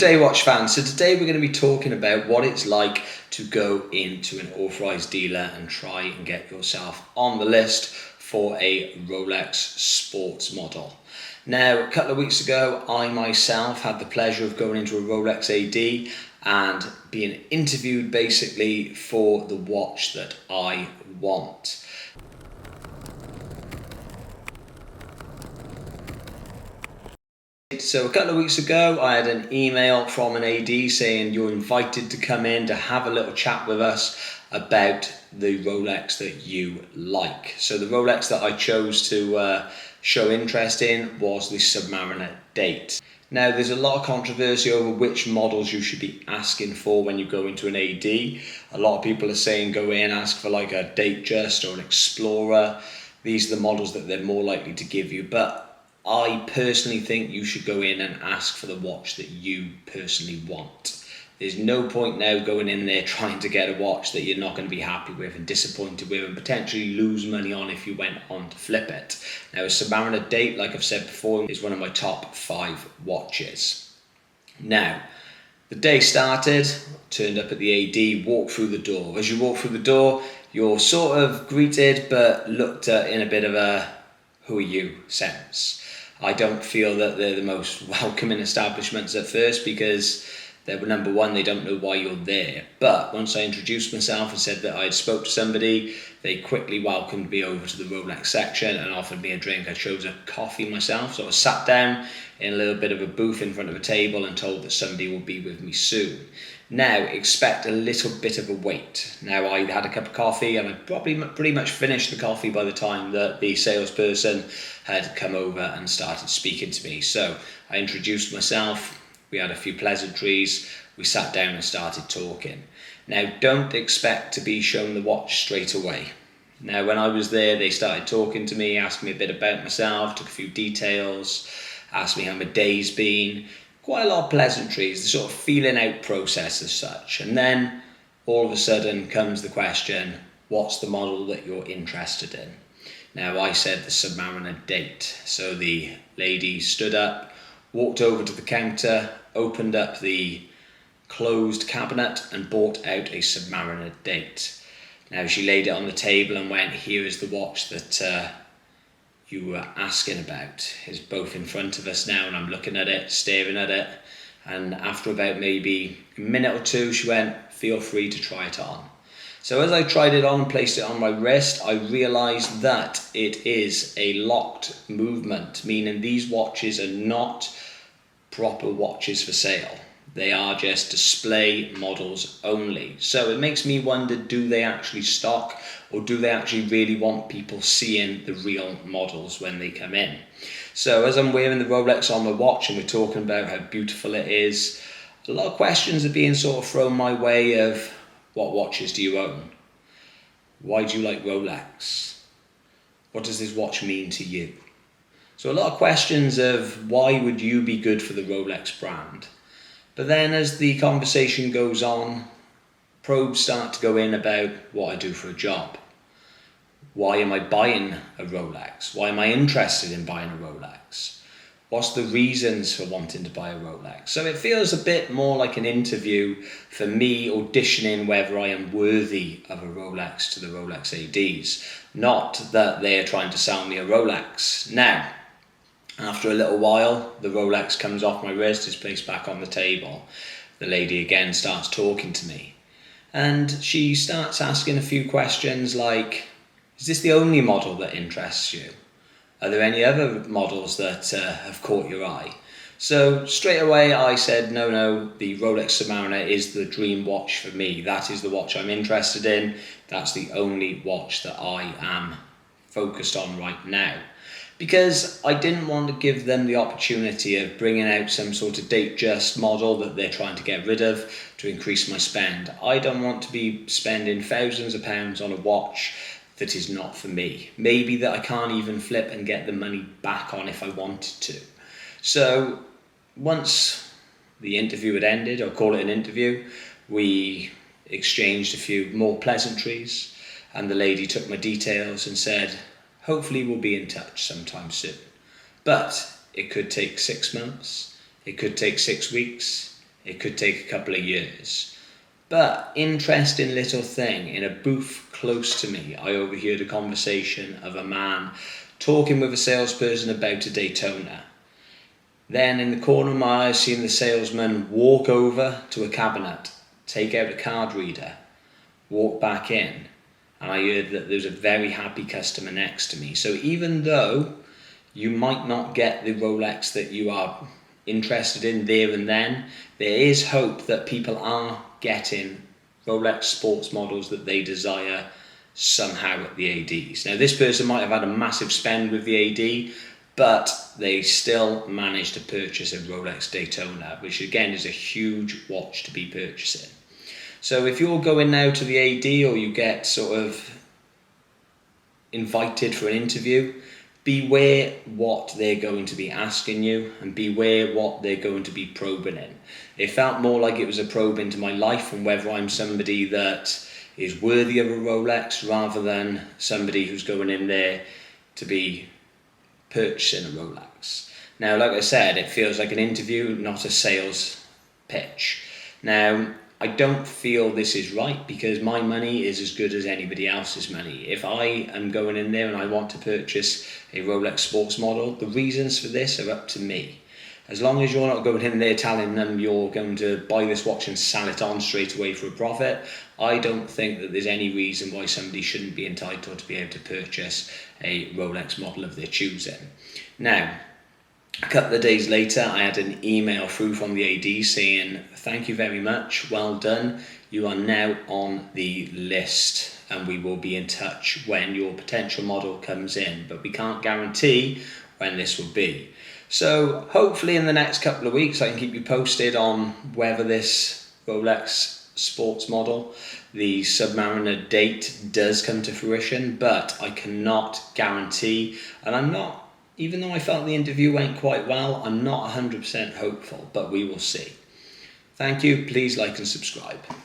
day, watch fans. So today we're going to be talking about what it's like to go into an authorised dealer and try and get yourself on the list for a Rolex sports model. Now, a couple of weeks ago, I myself had the pleasure of going into a Rolex AD and being interviewed basically for the watch that I want. So a couple of weeks ago, I had an email from an AD saying you're invited to come in to have a little chat with us about the Rolex that you like. So the Rolex that I chose to show interest in was the Submariner Date. Now, there's a lot of controversy over which models you should be asking for when you go into an AD. A lot of people are saying go in, ask for like a Datejust or an Explorer. These are the models that they're more likely to give you, but I personally think you should go in and ask for the watch that you personally want. There's no point now going in there trying to get a watch that you're not going to be happy with and disappointed with and potentially lose money on if you went on to flip it. Now, a Submariner Date, like I've said before, is one of my top 5 watches. Now, the day started, turned up at the AD, walked through the door. As you walk through the door, you're sort of greeted but looked at in a bit of a who are you sense. I don't feel that they're the most welcoming establishments at first because number one, they don't know why you're there. But once I introduced myself and said that I'd spoke to somebody, they quickly welcomed me over to the Rolex section and offered me a drink. I chose a coffee myself, so I sat down in a little bit of a booth in front of a table and told that somebody will be with me soon. Now, expect a little bit of a wait. Now, I had a cup of coffee and I probably pretty much finished the coffee by the time that the salesperson had come over and started speaking to me. So I introduced myself, we had a few pleasantries, we sat down and started talking. Now, don't expect to be shown the watch straight away. Now, when I was there, they started talking to me, asked me a bit about myself, took a few details, asked me how my day's been. Quite a lot of pleasantries, the sort of feeling out process as such. And then all of a sudden comes the question, what's the model that you're interested in? Now, I said the Submariner Date. So the lady stood up, walked over to the counter, opened up the closed cabinet and brought out a Submariner Date. Now, she laid it on the table and went, here is the watch that you were asking about. It's both in front of us now and I'm looking at it, staring at it. And after about maybe a minute or two, she went, feel free to try it on. So as I tried it on and placed it on my wrist, I realized that it is a locked movement, meaning these watches are not proper watches for sale. They are just display models only. So it makes me wonder, do they actually stock or do they actually really want people seeing the real models when they come in? So as I'm wearing the Rolex on my watch and we're talking about how beautiful it is, a lot of questions are being sort of thrown my way of, what watches do you own? Why do you like Rolex? What does this watch mean to you? So a lot of questions of why would you be good for the Rolex brand? But then as the conversation goes on, probes start to go in about what I do for a job. Why am I buying a Rolex? Why am I interested in buying a Rolex? What's the reasons for wanting to buy a Rolex? So it feels a bit more like an interview for me auditioning whether I am worthy of a Rolex to the Rolex ADs, not that they are trying to sell me a Rolex. Now, after a little while, the Rolex comes off my wrist, is placed back on the table. The lady again starts talking to me. And she starts asking a few questions like, is this the only model that interests you? Are there any other models that have caught your eye? So straight away I said, no, the Rolex Submariner is the dream watch for me. That is the watch I'm interested in. That's the only watch that I am focused on right now. Because I didn't want to give them the opportunity of bringing out some sort of Datejust model that they're trying to get rid of to increase my spend. I don't want to be spending thousands of pounds on a watch that is not for me. Maybe that I can't even flip and get the money back on if I wanted to. So once the interview had ended, I'll call it an interview, we exchanged a few more pleasantries and the lady took my details and said, hopefully we'll be in touch sometime soon. But it could take 6 months, it could take 6 weeks, It could take a couple of years. But interesting little thing, in a booth close to me, I overheard a conversation of a man talking with a salesperson about a Daytona. Then in the corner of my eye, I seen the salesman walk over to a cabinet, take out a card reader, walk back in, and I heard that there was a very happy customer next to me. So even though you might not get the Rolex that you are interested in there and then, there is hope that people are getting Rolex sports models that they desire somehow at the ADs. Now this person might have had a massive spend with the AD, but they still managed to purchase a Rolex Daytona, which again is a huge watch to be purchasing. So if you're going now to the AD, or you get sort of invited for an interview, beware what they're going to be asking you, and beware what they're going to be probing in. It felt more like it was a probe into my life and whether I'm somebody that is worthy of a Rolex, rather than somebody who's going in there to be purchasing a Rolex. Now, like I said, it feels like an interview, not a sales pitch. Now, I don't feel this is right, because my money is as good as anybody else's money. If I am going in there and I want to purchase a Rolex sports model, the reasons for this are up to me. As long as you're not going in there telling them you're going to buy this watch and sell it on straight away for a profit, I don't think that there's any reason why somebody shouldn't be entitled to be able to purchase a Rolex model of their choosing. Now, a couple of days later, I had an email through from the AD saying, "Thank you very much, well done. You are now on the list, and we will be in touch when your potential model comes in, but we can't guarantee when this will be." So hopefully in the next couple of weeks, I can keep you posted on whether this Rolex sports model, the Submariner date, does come to fruition, but I cannot guarantee, and I'm not, even though I felt the interview went quite well, I'm not 100% hopeful, but we will see. Thank you. Please like and subscribe.